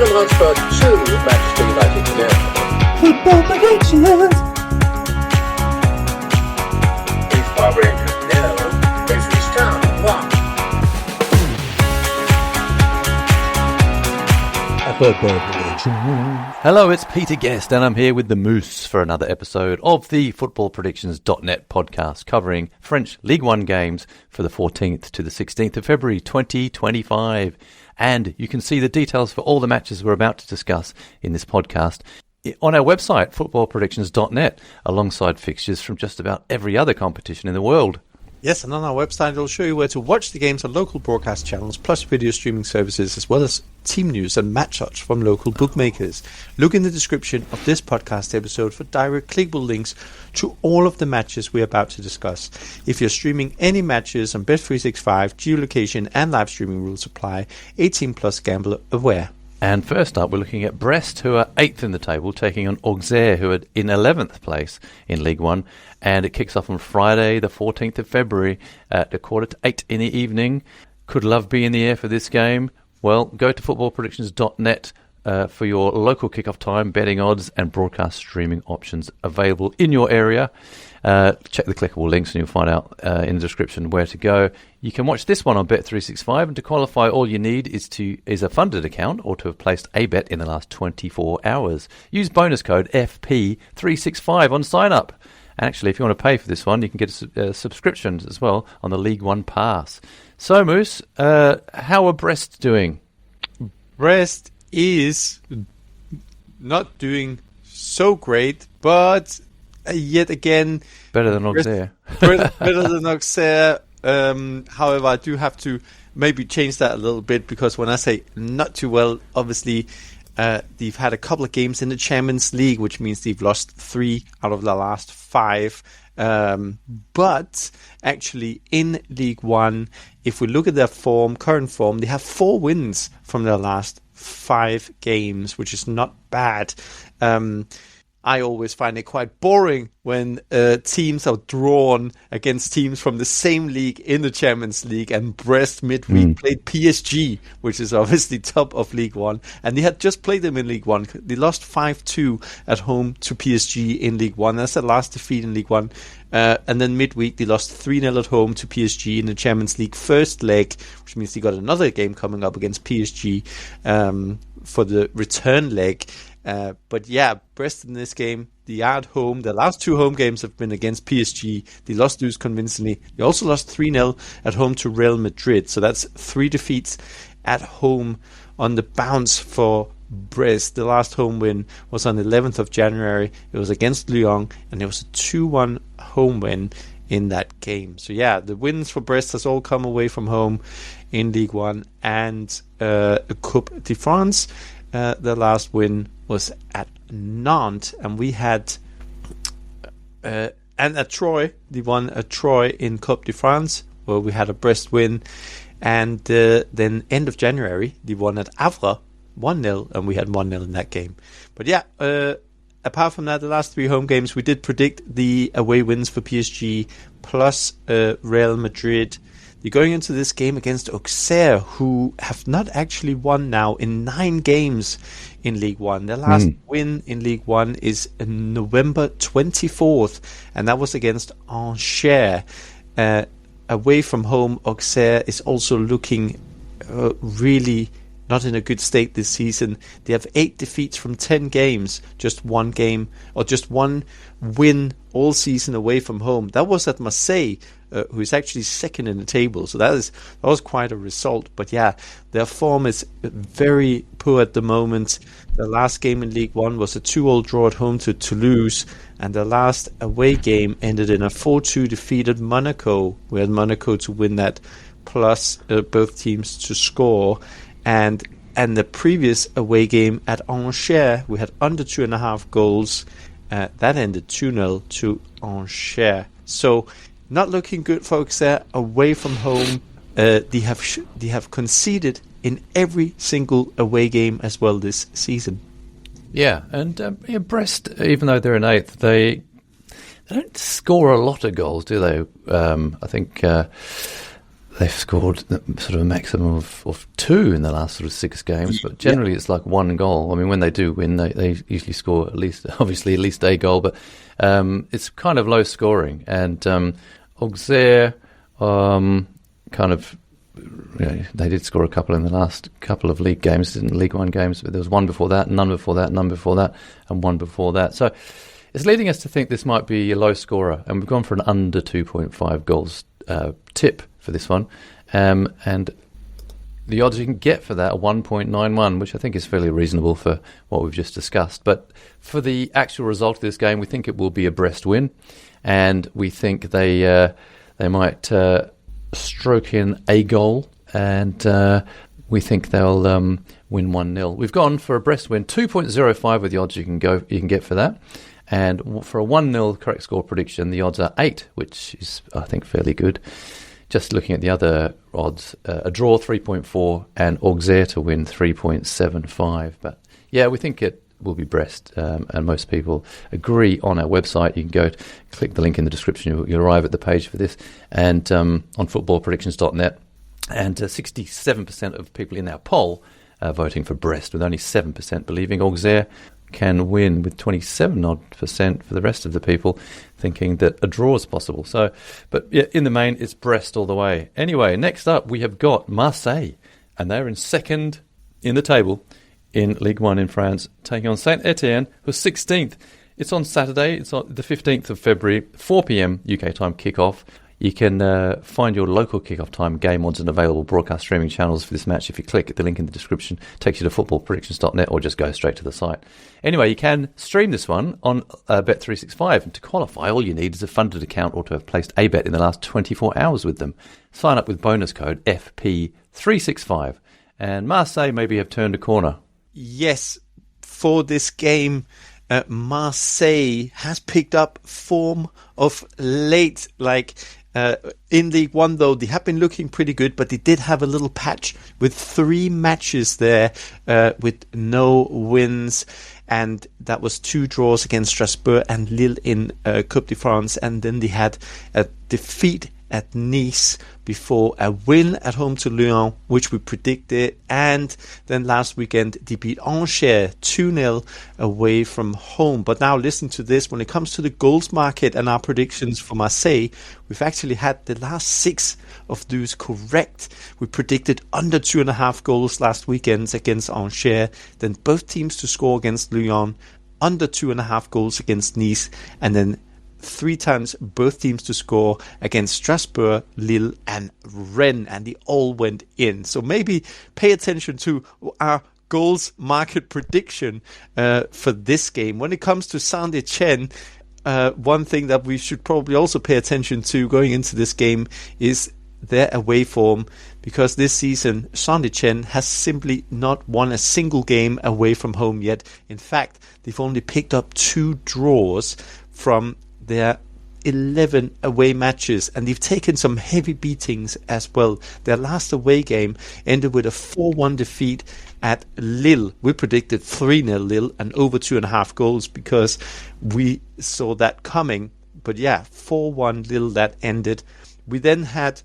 transfer to Manchester United today. Football predictions. If Power Rangers nil, Ipswich Town 1. Football predictions. Hello, it's Peter Guest, and I'm here with the Moose for another episode of the footballpredictions.net podcast covering French Ligue 1 games for the 14th to the 16th of February 2025. And you can see the details for all the matches we're about to discuss in this podcast on our website, footballpredictions.net, alongside fixtures from just about every other competition in the world. Yes, and on our website it'll show you where to watch the games on local broadcast channels, plus video streaming services, as well as team news and match odds from local bookmakers. Look in the description of this podcast episode for direct clickable links to all of the matches we're about to discuss. If you're streaming any matches on Bet365, geolocation and live streaming rules apply. 18 plus gambler aware. And first up, we're looking at Brest, who are 8th in the table, taking on Auxerre, who are in 11th place in Ligue 1. And it kicks off on Friday, the 14th of February at 7:45 in the evening. Could love be in the air for this game? Well, go to footballpredictions.net for your local kickoff time, betting odds, and broadcast streaming options available in your area. Check the clickable links and you'll find out in the description where to go. You can watch this one on Bet365, and to qualify, all you need is a funded account or to have placed a bet in the last 24 hours. Use bonus code FP365 on sign up. And actually, if you want to pay for this one, you can get a subscription as well on the Ligue 1 Pass. So, Moose, how are Brest doing? Brest is not doing so great, but yet again, Better than Auxerre. better than Auxerre. However, I do have to maybe change that a little bit, because when I say not too well, obviously they've had a couple of games in the Champions League, which means they've lost 3 out of the last 5. But actually in Ligue 1, if we look at their current form, they have 4 wins from their last 5 games, which is not bad. I always find it quite boring when teams are drawn against teams from the same league in the Champions League, and Brest midweek played PSG, which is obviously top of Ligue 1, and they had just played them in Ligue 1. They lost 5-2 at home to PSG in Ligue 1. That's their last defeat in Ligue 1. And then midweek, they lost 3-0 at home to PSG in the Champions League first leg, which means they got another game coming up against PSG for the return leg. But yeah, Brest in this game, they are at home. Their last 2 home games have been against PSG. They lost those convincingly. They also lost 3-0 at home to Real Madrid. So that's 3 defeats at home on the bounce for Brest. The last home win was on the 11th of January. It was against Lyon, and it was a 2-1 home win in that game. So yeah, the wins for Brest has all come away from home in Ligue 1 and a Coupe de France. The last win was at Nantes, and we had and at Troyes. They won at Troyes in Coupe de France, where we had a Brest win, and then end of January they won at Havre 1-0, and we had 1-0 in that game. But yeah, apart from that, the last 3 home games we did predict the away wins for PSG plus Real Madrid. They're going into this game against Auxerre, who have not actually won now in 9 games in Ligue 1. Their last win in Ligue 1 is November 24th, and that was against Angers. Away from home, Auxerre is also looking really not in a good state this season. They have 8 defeats from 10 games, just 1 game, or just 1 win all season away from home. That was at Marseille, who is actually second in the table. So that was quite a result. But yeah, their form is very poor at the moment. The last game in Ligue 1 was a 2-2 draw at home to Toulouse, and the last away game ended in a 4-2 defeat at Monaco. We had Monaco to win that, plus both teams to score. And the previous away game at Angers, we had under 2.5 goals. That ended 2-0 to Angers. So not looking good for Auxerre away from home. They have conceded in every single away game as well this season. Yeah, and Brest, even though they're in 8th, they don't score a lot of goals, do they? I think they've scored sort of a maximum of 2 in the last sort of 6 games, but generally it's like 1 goal. I mean, when they do win, they usually score at least a goal, but it's kind of low scoring. And Auxerre kind of, they did score a couple in the last couple of league games, in League One games, but there was one before that, none before that, none before that, and one before that. So it's leading us to think this might be a low scorer, and we've gone for an under 2.5 goals tip for this one. And the odds you can get for that are 1.91, which I think is fairly reasonable for what we've just discussed. But for the actual result of this game, we think it will be a Brest win, and we think they might stroke in a goal, and we think they'll win 1-0. We've gone for a Brest win, 2.05 with the odds you can get for that. And for a 1-0 correct score prediction, the odds are 8, which is, I think, fairly good. Just looking at the other odds, a draw 3.4 and Auxerre to win 3.75. But yeah, we think it will be Brest, and most people agree on our website. You can go click the link in the description, you'll arrive at the page for this, and on footballpredictions.net. And 67% of people in our poll are voting for Brest, with only 7% believing Auxerre can win, with 27% for the rest of the people thinking that a draw is possible. So, but yeah, in the main, it's Brest all the way. Anyway, next up we have got Marseille, and they're in second in the table in Ligue 1 in France, taking on Saint Etienne, who's 16th. It's on Saturday. It's on the 15th of February, 4 p.m. UK time kickoff. You can find your local kickoff time, game odds, and available broadcast streaming channels for this match if you click the link in the description. It takes you to footballpredictions.net, or just go straight to the site. Anyway, you can stream this one on Bet365. And to qualify, all you need is a funded account or to have placed a bet in the last 24 hours with them. Sign up with bonus code FP365. And Marseille maybe have turned a corner. Yes, for this game, Marseille has picked up form of late. In League One, though, they have been looking pretty good, but they did have a little patch with 3 matches there with no wins, and that was 2 draws against Strasbourg and Lille in Coupe de France, and then they had a defeat at Nice before a win at home to Lyon, which we predicted, and then last weekend they beat Angers 2-0 away from home. But now listen to this, when it comes to the goals market and our predictions for Marseille, we've actually had the last 6 of those correct. We predicted under 2.5 goals last weekend against Angers, then both teams to score against Lyon, under 2.5 goals against Nice, and then 3 times both teams to score against Strasbourg, Lille and Rennes, and they all went in. So maybe pay attention to our goals market prediction for this game. When it comes to Saint Etienne, one thing that we should probably also pay attention to going into this game is their away form, because this season Saint Etienne has simply not won a single game away from home yet. In fact, they've only picked up 2 draws from their 11 away matches, and they've taken some heavy beatings as well. Their last away game ended with a 4-1 defeat at Lille. We predicted 3-0 Lille and over 2.5 goals because we saw that coming. But yeah, 4-1 Lille that ended. We then had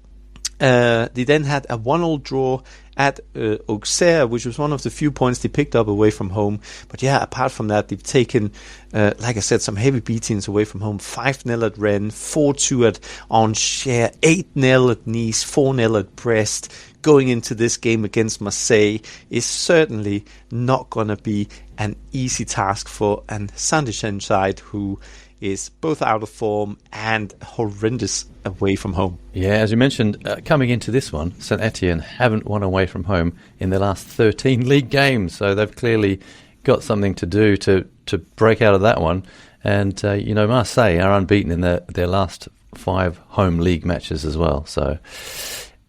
they then had a 1-1 draw at Auxerre, which was one of the few points they picked up away from home. But yeah, apart from that, they've taken, like I said, some heavy beatings away from home. 5-0 at Rennes, 4-2 at Angers, 8-0 at Nice, 4-0 at Brest. Going into this game against Marseille is certainly not going to be an easy task for an Saint-Etienne side who is both out of form and horrendous away from home. Yeah, as you mentioned, coming into this one, Saint Etienne haven't won away from home in their last 13 league games, so they've clearly got something to do to break out of that one. And, Marseille are unbeaten in their last 5 home league matches as well, so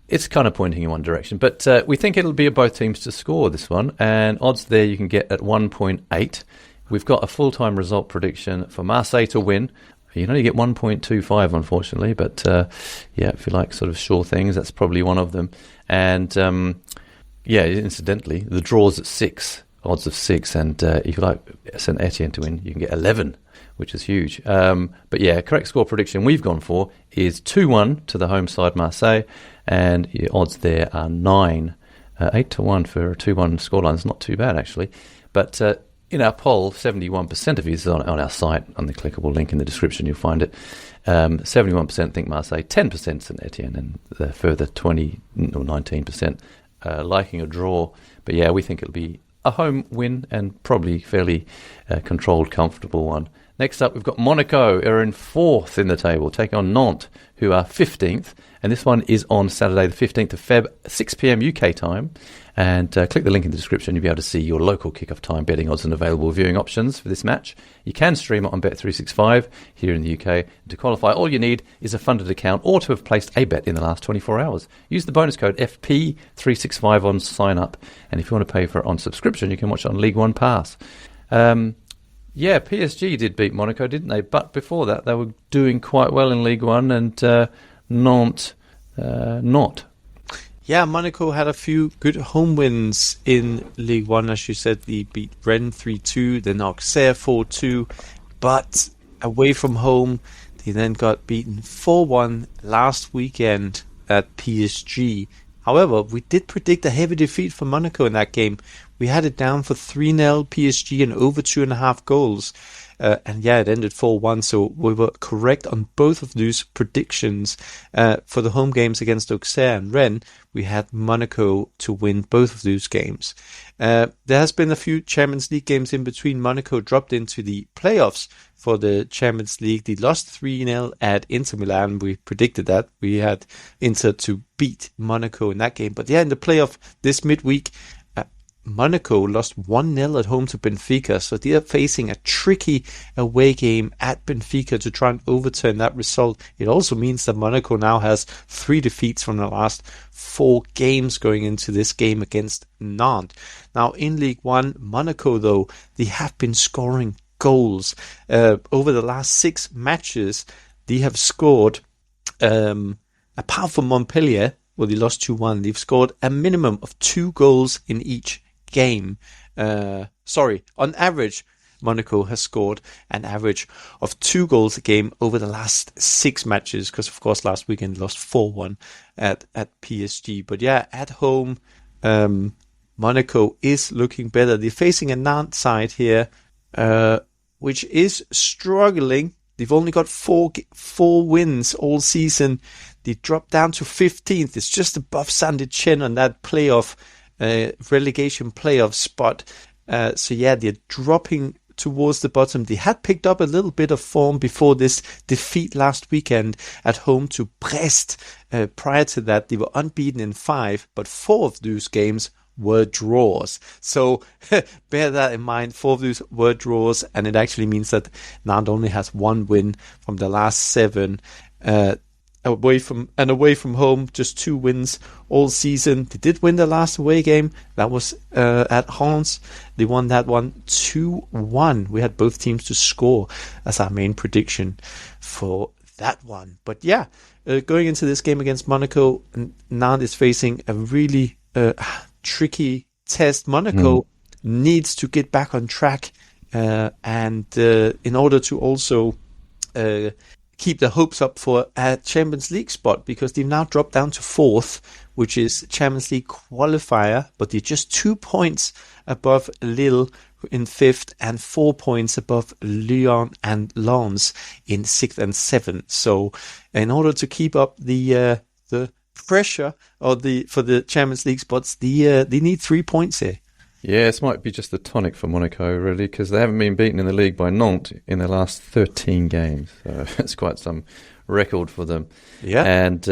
it's kind of pointing in one direction. But we think it'll be both teams to score this one, and odds there you can get at 1.8. We've got a full-time result prediction for Marseille to win. You can only get 1.25, unfortunately, but if you like sort of sure things, that's probably one of them. And incidentally, the draw's at 6, odds of 6, and if you like Saint Etienne to win, you can get 11, which is huge. But yeah, correct score prediction we've gone for is 2-1 to the home side Marseille, and your odds there are 9. 8-1 for a 2-1 scoreline is not too bad, actually. But in our poll, 71% of you is on our site, on the clickable link in the description, you'll find it. 71% think Marseille, 10% St Etienne, and the further 20 or 19% liking a draw. But yeah, we think it'll be a home win and probably fairly controlled, comfortable one. Next up, we've got Monaco, who are in 4th in the table, taking on Nantes, who are 15th. And this one is on Saturday, the 15th of Feb, 6 p.m. UK time. And click the link in the description. You'll be able to see your local kick-off time, betting odds and available viewing options for this match. You can stream it on Bet365 here in the UK. To qualify, all you need is a funded account or to have placed a bet in the last 24 hours. Use the bonus code FP365 on sign-up. And if you want to pay for it on subscription, you can watch it on Ligue 1 Pass. Yeah, PSG did beat Monaco, didn't they? But before that, they were doing quite well in Ligue 1 and Nantes not. Yeah, Monaco had a few good home wins in Ligue 1. As you said, they beat Rennes 3-2, then Auxerre 4-2. But away from home, they then got beaten 4-1 last weekend at PSG. However, we did predict a heavy defeat for Monaco in that game. We had it down for 3-0 PSG and over 2.5 goals. And yeah, it ended 4-1, so we were correct on both of those predictions. For the home games against Auxerre and Rennes, we had Monaco to win both of those games. There has been a few Champions League games in between. Monaco dropped into the playoffs for the Champions League. They lost 3-0 at Inter Milan. We predicted that. We had Inter to beat Monaco in that game. But yeah, in the playoff this midweek, Monaco lost 1-0 at home to Benfica, so they are facing a tricky away game at Benfica to try and overturn that result. It also means that Monaco now has 3 defeats from the last 4 games going into this game against Nantes. Now in Ligue 1, Monaco though, they have been scoring goals. Over the last 6 matches, they have scored, apart from Montpellier, where they lost 2-1, they've scored a minimum of 2 goals in each game. On average, Monaco has scored an average of 2 goals a game over the last 6 matches, because of course last weekend lost 4-1 at PSG. But yeah, at home, Monaco is looking better. They're facing a Nantes side here, which is struggling. They've only got 4 wins all season. They dropped down to 15th. It's just above Saint-Etienne on that playoff relegation playoff spot. So yeah, they're dropping towards the bottom. They had picked up a little bit of form before this defeat last weekend at home to Brest. Prior to that, they were unbeaten in 5, but 4 of those games were draws. So bear that in mind. 4 of those were draws, and it actually means that Nantes only has 1 win from the last 7. Away from home, just 2 wins all season. They did win the last away game. That was at Reims. They won that one 2-1. We had both teams to score as our main prediction for that one. But yeah, going into this game against Monaco, Nantes is facing a really tricky test. Monaco needs to get back on track, and in order to also keep the hopes up for a Champions League spot, because they've now dropped down to 4th, which is Champions League qualifier, but they're just 2 points above Lille in 5th and 4 points above Lyon and Lens in 6th and 7th. So in order to keep up the pressure for the Champions League spots, they need 3 points here. Yeah, this might be just the tonic for Monaco, really, because they haven't been beaten in the league by Nantes in their last 13 games. So it's quite some record for them. Yeah. And,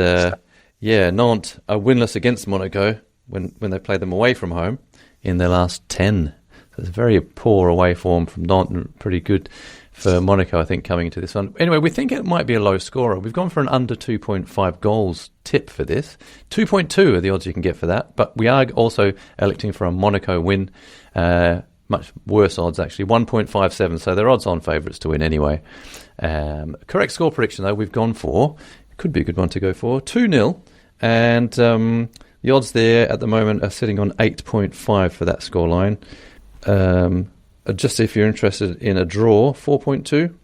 Nantes are winless against Monaco when they play them away from home in their last 10. So it's a very poor away form from Nantes, and pretty good for Monaco, I think, coming into this one. Anyway, we think it might be a low scorer. We've gone for an under 2.5 goals tip for this. 2.2 are the odds you can get for that, but we are also electing for a Monaco win. Much worse odds, actually, 1.57, so they're odds-on favourites to win anyway. Correct score prediction, though, we've gone for, could be a good one to go for, 2-0, and the odds there at the moment are sitting on 8.5 for that scoreline. Just if you're interested in a draw, 4.2.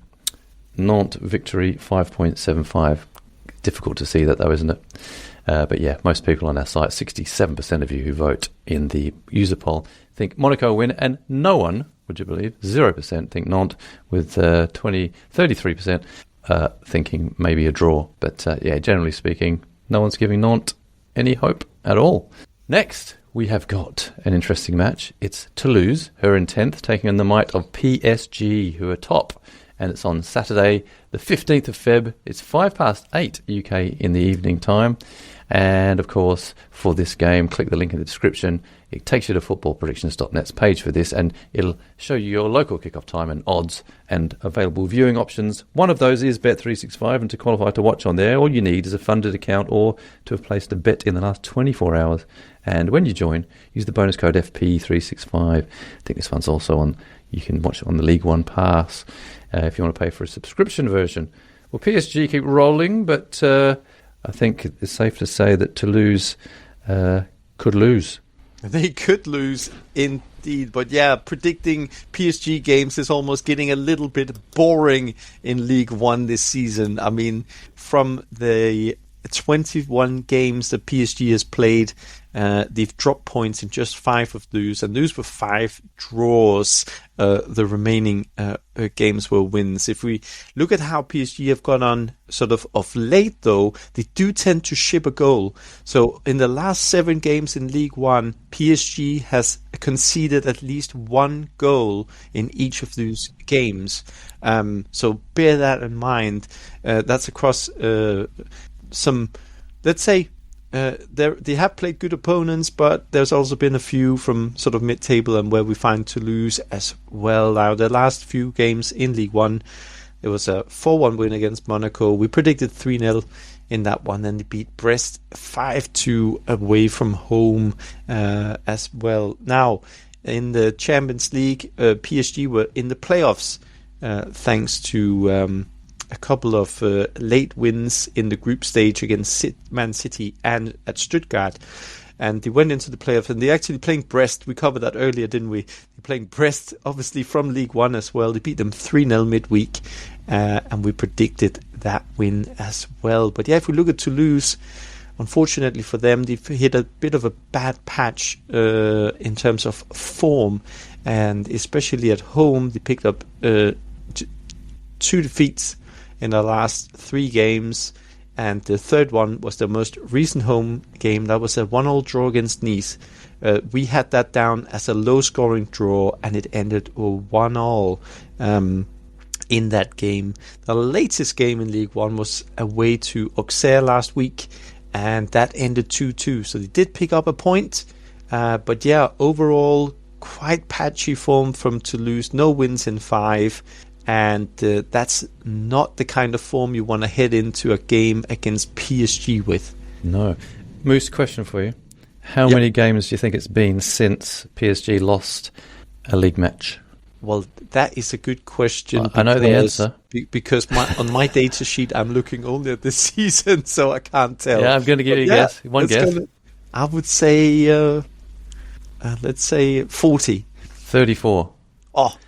Nantes victory, 5.75. Difficult to see that, though, isn't it? But yeah, most people on our site, 67% of you who vote in the user poll, think Monaco will win, and no one, would you believe, 0% think Nantes, with 33% thinking maybe a draw. But yeah, generally speaking, no one's giving Nantes any hope at all. Next, we have got an interesting match. It's Toulouse, who are in 10th, taking on the might of PSG, who are top. And it's on Saturday, the 15th of Feb. It's 8:05 UK in the evening time. And, of course, for this game, click the link in the description. It takes you to footballpredictions.net's page for this, and it'll show you your local kickoff time and odds and available viewing options. One of those is Bet365, and to qualify to watch on there, all you need is a funded account or to have placed a bet in the last 24 hours. And when you join, use the bonus code FP365. I think this one's also on, you can watch it on the Ligue 1 Pass if you want to pay for a subscription version. Well, PSG keep rolling, but I think it's safe to say that Toulouse could lose. They could lose indeed, but yeah, predicting PSG games is almost getting a little bit boring in Ligue 1 this season. I mean, from the 21 games that PSG has played, they've dropped points in just 5 of those, and those were 5 draws. The remaining games were wins. If we look at how PSG have gone on sort of late, though, they do tend to ship a goal. So in the last 7 games in Ligue 1, PSG has conceded at least 1 goal in each of those games. So bear that in mind. That's across some, let's say, they have played good opponents, but there's also been a few from sort of mid-table and where we find Toulouse as well. Now, the last few games in Ligue 1, it was a 4-1 win against Monaco. We predicted 3-0 in that one, and they beat Brest 5-2 away from home as well. Now, in the Champions League, PSG were in the playoffs thanks to a couple of late wins in the group stage against Man City and at Stuttgart, and they went into the playoffs, and they're actually playing Brest. We covered that earlier, didn't we? They're playing Brest, obviously from Ligue 1 as well. They beat them 3-0 midweek, and we predicted that win as well. But yeah, if we look at Toulouse, unfortunately for them, they've hit a bit of a bad patch in terms of form, and especially at home, they picked up 2 defeats in the last 3 games, and the third one was the most recent home game. That was a 1-1 draw against Nice. We had that down as a low-scoring draw, and it ended 1-1 in that game. The latest game in Ligue 1 was away to Auxerre last week, and that ended 2-2. So they did pick up a point, but yeah, overall, quite patchy form from Toulouse. No wins in 5. And that's not the kind of form you want to head into a game against PSG with. No. Moose, question for you. How many games do you think it's been since PSG lost a league match? Well, that is a good question. I know the answer. Because on my data sheet, I'm looking only at this season, so I can't tell. Yeah, I'm going to give you a guess. One guess. I would say, let's say 40. 34. Oh,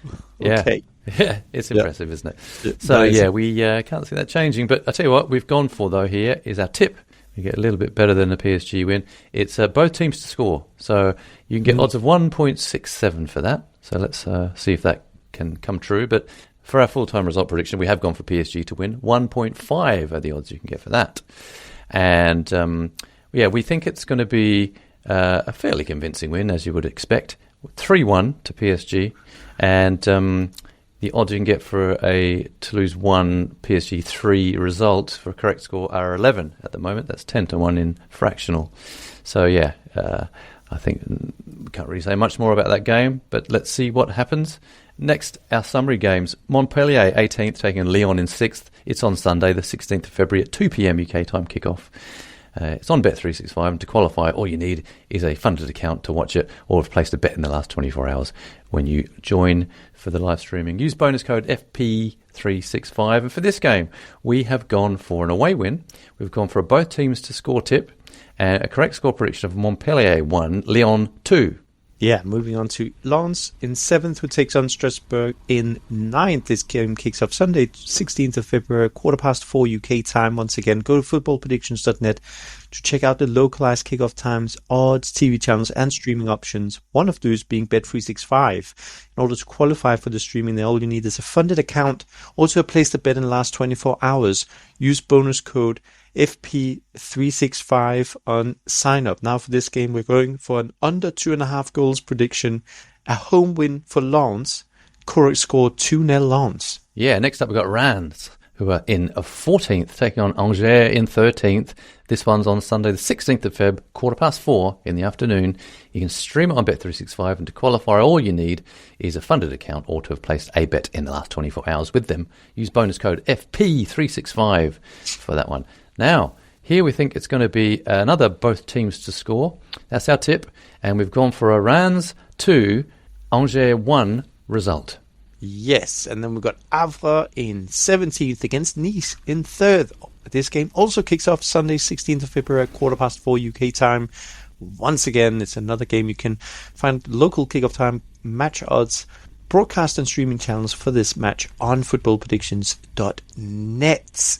okay. Yeah. Yeah, it's impressive, isn't it? So, yeah, we can't see that changing. But I tell you what, we've gone for, though, here is our tip. We get a little bit better than a PSG win. It's both teams to score. So you can get odds of 1.67 for that. So let's see if that can come true. But for our full-time result prediction, we have gone for PSG to win. 1.5 are the odds you can get for that. And, yeah, we think it's going to be a fairly convincing win, as you would expect. 3-1 to PSG. And the odds you can get for a Toulouse 1, PSG 3 result for a correct score are 11 at the moment. That's 10-1 in fractional. So, yeah, I think we can't really say much more about that game, but let's see what happens. Next, our summary games. Montpellier, 18th, taking Lyon in 6th. It's on Sunday, the 16th of February at 2 p.m. UK time kickoff. It's on Bet365, and to qualify, all you need is a funded account to watch it, or have placed a bet in the last 24 hours when you join for the live streaming. Use bonus code FP365. And for this game, we have gone for an away win. We've gone for both teams to score tip, and a correct score prediction of Montpellier 1, Lyon 2. Yeah, moving on to Lens in 7th, who takes on Strasbourg in 9th. This game kicks off Sunday, 16th of February, 4:15 UK time. Once again, go to footballpredictions.net to check out the localized kickoff times, odds, TV channels, and streaming options. One of those being Bet365. In order to qualify for the streaming, all you need is a funded account. Also, place the bet in the last 24 hours. Use bonus code FP365 on sign up. Now for this game, we're going for an under 2.5 goals prediction, a home win for Lens. Correct score 2-0 Lens. Yeah, next up we've got Rennes, who are in 14th, taking on Angers in 13th. This one's on Sunday the 16th of Feb, 4:15 in the afternoon. You can stream it on Bet365, and to qualify all you need is a funded account or to have placed a bet in the last 24 hours with them. Use bonus code FP365 for that one. Now, here we think it's going to be another both teams to score. That's our tip. And we've gone for a Rennes 2, Angers 1 result. Yes, and then we've got Havre in 17th against Nice in 3rd. This game also kicks off Sunday, 16th of February, 4:15 UK time. Once again, it's another game you can find local kickoff time, match odds, broadcast and streaming channels for this match on footballpredictions.net.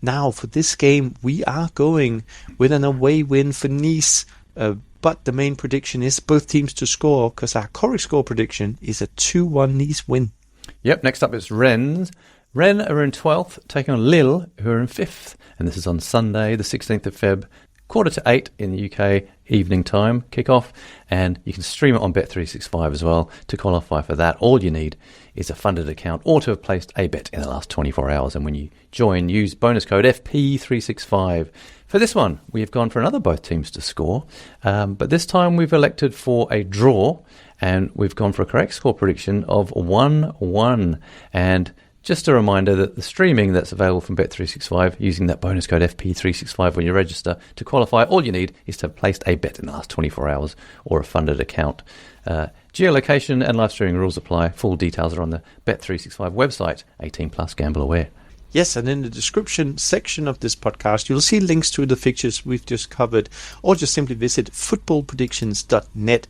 Now, for this game, we are going with an away win for Nice, but the main prediction is both teams to score, because our correct score prediction is a 2-1 Nice win. Yep, next up is Rennes. Rennes are in 12th, taking on Lille, who are in 5th. And this is on Sunday, the 16th of Feb, 7:45 in the UK evening time, kick-off. And you can stream it on Bet365 as well. To qualify for that, all you need is a funded account or to have placed a bet in the last 24 hours. And when you join, use bonus code FP365. For this one, we have gone for another both teams to score. But this time we've elected for a draw. And we've gone for a correct score prediction of 1-1. And just a reminder that the streaming that's available from Bet365, using that bonus code FP365 when you register, to qualify, all you need is to have placed a bet in the last 24 hours or a funded account. Geolocation and live streaming rules apply. Full details are on the Bet365 website. 18 plus, gamble aware. Yes, and in the description section of this podcast, you'll see links to the fixtures we've just covered, or just simply visit footballpredictions.net.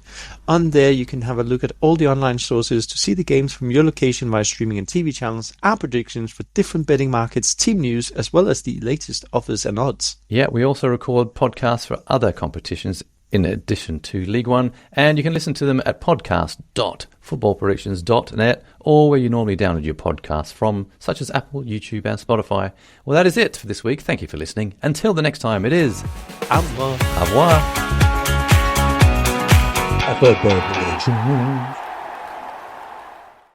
On there, you can have a look at all the online sources to see the games from your location via streaming and TV channels, our predictions for different betting markets, team news, as well as the latest offers and odds. Yeah, we also record podcasts for other competitions in addition to League One, and you can listen to them at podcast.footballpredictions.net, or where you normally download your podcasts from, such as Apple, YouTube, and Spotify. Well, that is it for this week. Thank you for listening. Until the next time, it is Au revoir. au revoir. A football prediction.